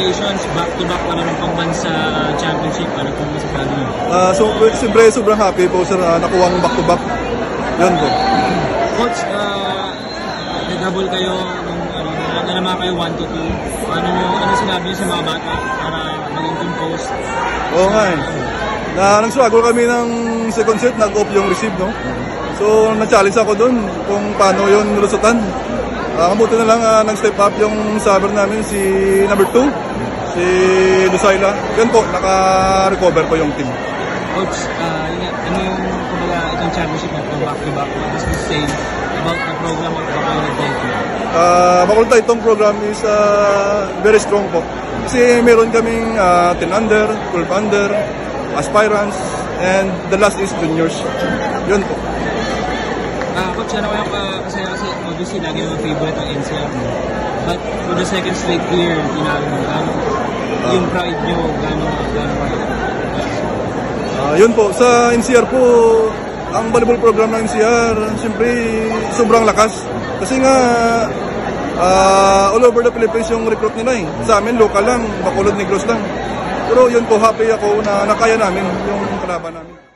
congratulations, back-to-back pa naman pang-bansa championship. Ano pong masasabi niyo? Siyempre, sobrang happy po sir, nakuha ang back-to-back. Yun po. Coach, nag-double kayo, naman kayo 1-2. Ano sinabi niyo sa mga bata para maging composed? Oo nga eh. Nag-struggle kami ng second set, nag-off yung receive, no? So, na-challenge ako dun kung paano yun lusutan. Kamuti na lang nag-step up yung saber namin, si number 2, si Lusaila. Yun po, naka-recover po yung team. Coach, ano yung kumbaga itong championship na back-to-back? What does this say about the program of Bacolod Taito? Bacolod Taito program is very strong po. Kasi meron kaming 10 under, 12 under, aspirants, and the last is juniors. Yun po. Coach, ano kayo kasi obviously lagi naman favorite ang NCR mo. But for the second straight year, yung pride nyo, gano'n yun po, sa NCR po, ang volleyball program ng NCR, siyempre, sobrang lakas. Kasi nga, all over the Philippines yung recruit nila eh. Sa amin, local lang, Bacolod Negros lang. Pero yun po, happy ako na nakaya namin yung kalaban namin.